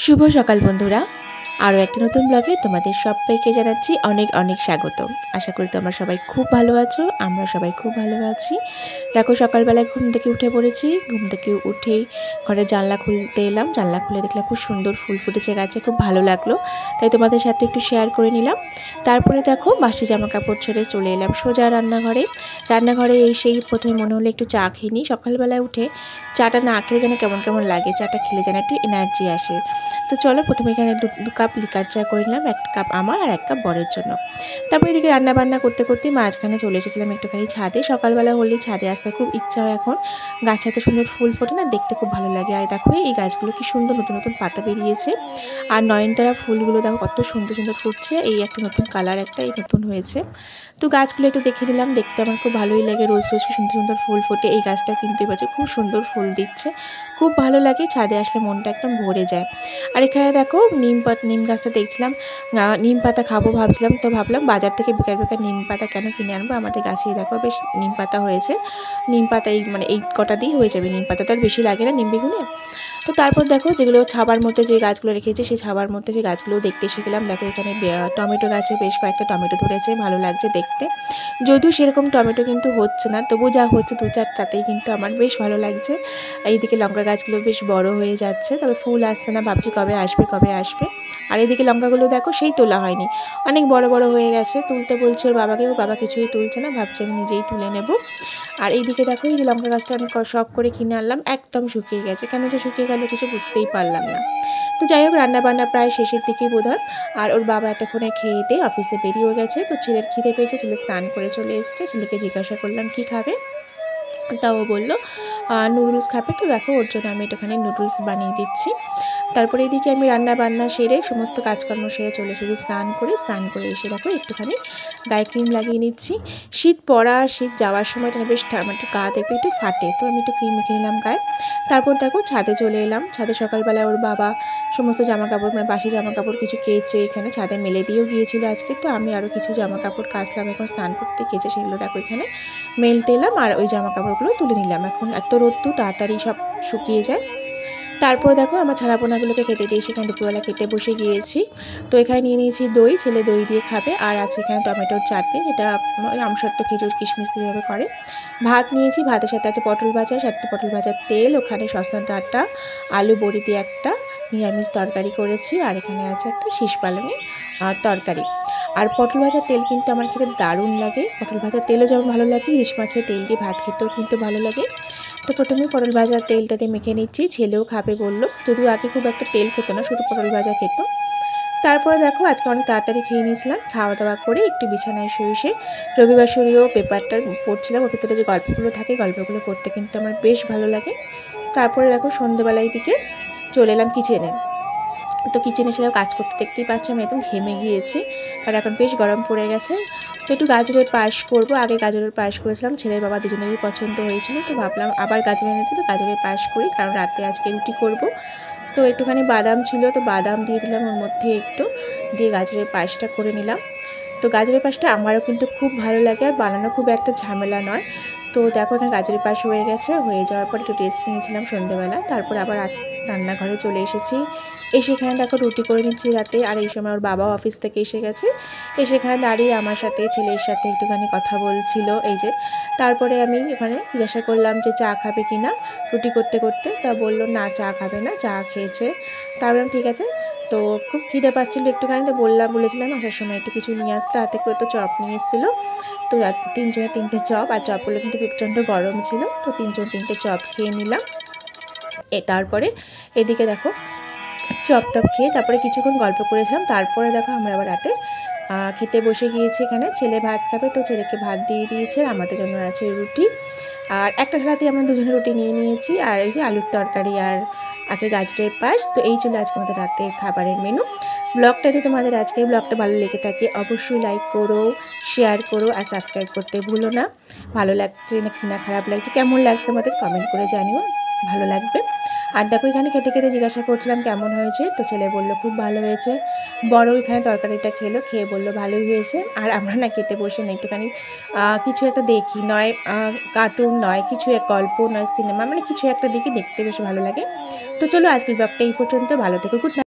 শুভ সকাল বন্ধুরা, আরও একটা নতুন ব্লগে তোমাদের সবাইকে জানাচ্ছি অনেক অনেক স্বাগত। আশা করি তোমরা সবাই খুব ভালো আছো, আমরা সবাই খুব ভালো আছি। দেখো সকালবেলায় ঘুম থেকে উঠে পড়েছি। ঘুম থেকে উঠেই ঘরের জানলা খুলতে এলাম। জানলা খুলে দেখলাম খুব সুন্দর ফুল ফুটেছে গাছে, খুব ভালো লাগলো, তাই তোমাদের সাথে একটু শেয়ার করে নিলাম। তারপরে দেখো বাসি জামা কাপড় ছেড়ে চলে এলাম সোজা রান্নাঘরে। রান্নাঘরে এসেই প্রথমে মনে হলো একটু চা খেয়ে নিই। সকালবেলায় উঠে চাটা না খেলে যেন কেমন কেমন লাগে, চাটা খেলে যেন একটু এনার্জি আসে। তো চলো প্রথমে এখানে দু কাপ লিকার চা করে নিলাম, 1 কাপ আমার আর 1 কাপ বরের জন্য। তারপরে এদিকে রান্নাবান্না করতে করতেই মাঝখানে চলে এসেছিলাম একটুখানি ছাদে। সকালবেলা হলেই ছাদে আসতে খুব ইচ্ছা হয় এখন। গাছে এত সুন্দর ফুল ফোটে না, দেখতে খুব ভালো লাগে। আর দেখো এই গাছগুলো কি সুন্দর নতুন নতুন পাতা বেরিয়েছে। আর নয়নতারা ফুলগুলো দেখো কত সুন্দর সুন্দর ফুটছে। এই একটা নতুন কালার একটা এই নতুন হয়েছে। তো গাছগুলো একটু দেখে নিলাম, দেখতে আমার খুব ভালোই লাগে। রোজ রোজ সুন্দর সুন্দর ফুল ফোটে। এই গাছটা কিন্তু এবছর খুব সুন্দর ফুল দিচ্ছে, খুব ভালো লাগে। ছাদে আসলে মনটা একদম ভরে যায়। আর এখানে দেখো নিম গাছটা দেখছিলাম, নিম পাতা খাবো ভাবছিলাম, তো ভাবলাম বাজার থেকে বেকার বেকার নিম পাতা কেন কিনে আনবো, আমাদের গাছেই দেখো বেশ নিম পাতা হয়েছে। নিম পাতা এই কটা দিয়ে হয়ে যাবে, নিম পাতা তো আর বেশি লাগে না নিম বেগুনে। তো তারপর দেখো যেগুলো ছাবার মধ্যে যে গাছগুলো রেখেছে সেই ছাবার মধ্যে সেই গাছগুলো দেখতে শিখলাম। দেখো এখানে টমেটো গাছে বেশ কয়েকটা টমেটো ধরেছে, ভালো লাগছে দেখতে। যদিও সেরকম টমেটো কিন্তু হচ্ছে না, তবু যা হচ্ছে 2-4 তাতেই কিন্তু আমার বেশ ভালো লাগছে। এইদিকে লঙ্কা গাছগুলো বেশ বড় হয়ে যাচ্ছে, তবে ফুল আসছে না, ভাবছি কবে আসবে কবে আসবে। আর এদিকে লঙ্কাগুলো দেখো সেই তোলা হয়নি, অনেক বড় বড় হয়ে গেছে। তুলতে বলছে ওর বাবাকে, ও বাবা কিছুই তুলছে না, ভাবছি আমি নিজেই তুলে নেব। আর এইদিকে দেখো এই যে লঙ্কা গাছটা আমি শখ করে কিনে আনলাম, একদম শুকিয়ে গেছে। কেন যে শুকিয়ে গেল কিছু বুঝতেই পারলাম না। তো যাই হোক রান্নাবান্না প্রায় শেষের দিকেই বোধহয়। আর ওর বাবা এতক্ষণে খেয়ে দিয়ে অফিসে বেরিয়ে গেছে। তো ছেলের খিদে পেয়েছে, ছেলে স্নান করে চলে এসছে। ছেলেকে জিজ্ঞাসা করলাম কি খাবে, তাও বললো নুডলস খাবে। তো দেখো ওর জন্য আমি একটুখানি নুডলস বানিয়ে দিচ্ছি। তারপরে এদিকে আমি রান্না বান্না সেরে সমস্ত কাজকর্ম সেরে চলে এসেছি স্নান করে এসে দেখো একটুখানি গায়ে ক্রিম লাগিয়ে নিচ্ছি। শীত পড়া শীত যাওয়ার সময়টা বেশ একটু গা দেখবে একটু ফাটে, তো আমি একটু ক্রিম মেখে নিলাম গায়ে। তারপর দেখো ছাদে চলে এলাম। ছাদে সকালবেলায় ওর বাবা সমস্ত জামা কাপড় মানে বাসি জামা কাপড় কিছু কেচে এখানে ছাদে মেলে দিয়েও গিয়েছিল আজকে। তো আমি আরও কিছু জামা কাপড় কাচলাম, এখন স্নান করতে গেছে সেগুলো দেখো এখানে মেলতে এলাম। আর ওই জামা কাপড়গুলো তুলে নিলাম, এখন এত রোদ্দুর তাড়াতাড়ি সব শুকিয়ে যায়। তারপর দেখো আমার ছানাপোনাগুলোকে কেটে দিয়ে সেখানে দুপুরবেলা কেটে বসে গিয়েছি। তো এখানে নিয়ে নিয়েছি দই, ছেলে দই দিয়ে খাবে। আর আছে এখানে টমেটোর চাটনি, যেটা আমসত্ত্ব খেজুর কিশমিশ যেভাবে করে। ভাত নিয়েছি, ভাতের সাথে আছে পটল ভাজা, সাথে পটল ভাজার তেল, ওখানে সসন ডাঁটা, আলু বড়ি দিয়ে একটা নিরামিষ তরকারি করেছি। আর এখানে আছে একটা শীষ পালঙের তরকারি। আর পটল ভাজার তেল কিন্তু আমার খেতে দারুণ লাগে। পটল ভাজার তেলও যেমন ভালো লাগে, ইলিশ মাছের তেল দিয়ে ভাত খেতেও কিন্তু ভালো লাগে। তো প্রথমে পটল ভাজার তেলটাতে মেখে নিচ্ছি, ছেলেও খাবে বললো, যদিও আগে খুব একটা তেল খেত না, শুধু পটল ভাজা খেত। তারপরে দেখো আজকে অনেক তাড়াতাড়ি খেয়ে নিয়েছিলাম, খাওয়া দাওয়া করে একটু বিছানায় শুয়ে রবিবার শরীয় পেপারটা পড়ছিলাম। ওর ভিতরে যে গল্পগুলো থাকে গল্পগুলো পড়তে কিন্তু আমার বেশ ভালো লাগে। তারপরে দেখো সন্ধ্যেবেলায় দিকে চলে এলাম কিচেনে। তো কিচেনে এসে কাজ করতে দেখতেই পাচ্ছি আমি একদম ঘেমে গিয়েছি, কারণ এখন বেশ গরম পড়ে গেছে। তো একটু গাজরের পায়েস করবো, আগে গাজরের পায়েস করেছিলাম, ছেলের বাবা দুজনেরই পছন্দ হয়েছিল। তো ভাবলাম আবার গাজর এনেছি, তো গাজরের পায়েস করি, কারণ রাতে আজকে রুটি করব। তো একটুখানি বাদাম ছিল, তো বাদাম দিয়ে দিলাম ওর মধ্যে একটু, দিয়ে গাজরের পায়েসটা করে নিলাম। তো গাজরের পায়েসটা আমারও কিন্তু খুব ভালো লাগে, আর বানানো খুব একটা ঝামেলা নয়। তো দেখো এখানে গাজরের পায়েস হয়ে গেছে, হয়ে যাওয়ার পর একটু রেস্ট নিয়েছিলাম সন্ধ্যেবেলা। তারপর আবার রান্নাঘরে চলে এসেছি। এসে এখানে দেখো রুটি করে নিচ্ছি রাতে। আর এই সময় ওর বাবাও অফিস থেকে এসে গেছে, এসে এখানে দাঁড়িয়ে আমার সাথে ছেলের সাথে একটুখানি কথা বলছিল এই যে। তারপরে আমি এখানে জিজ্ঞাসা করলাম যে চা খাবে কি না রুটি করতে করতে, তা বললো না চা খাবে না, চা খেয়েছে। তারপরে ঠিক আছে। তো খুব খিদে পাচ্ছিলো একটুখানি, তো বলেছিলাম আসার সময় একটু কিছু নিয়ে আসতে, হাতে করে তো চপ নিয়ে এসেছিলো। তো তিনজনে 3টে চপ, আর চপগুলো কিন্তু প্রচণ্ড গরম ছিল, তো 3জন 3টে চপ খেয়ে নিলাম। তারপরে এদিকে দেখো চপ টপ খেয়ে তারপরে কিছুক্ষণ গল্প করেছিলাম। তারপরে দেখো আমরা আবার রাতে খেতে বসে গিয়েছি। এখানে ছেলে ভাত খাবে, তো ছেলেকে ভাত দিয়ে দিয়েছে, আমাদের জন্য আছে রুটি। আর একটা থালাতেই আমরা দুজনে রুটি নিয়ে নিয়েছি, আর এই যে আলুর তরকারি আর আছে গাজরের পায়েস। তো এই ছিল আজকে আমাদের রাতের খাবারের মেনু। ব্লগটাতে তোমাদের আজকের ব্লগটা ভালো লেগে থাকে অবশ্যই লাইক করো, শেয়ার করো, আর সাবস্ক্রাইব করতে ভুলো না। ভালো লাগছে না কিনা খারাপ লাগছে কেমন লাগছে তোমাদের কমেন্ট করে জানিও, ভালো লাগবে। আর দেখো এখানে খেতে খেতে জিজ্ঞাসা করছিলাম কেমন হয়েছে, তো ছেলে বললো খুব ভালো হয়েছে। বড় এখানে তরকারিটা খেয়ে বললো ভালোই হয়েছে। আর আমরা না খেতে বসে না একটুখানি কিছু একটা দেখি, নয় কার্টুন, নয় কিছু এক গল্প, নয় সিনেমা, মানে কিছু একটা দেখতে বেশ ভালো লাগে। তো চলো আজকের ব্লগটা এই পর্যন্ত, ভালো থেকো, গুড নাইট।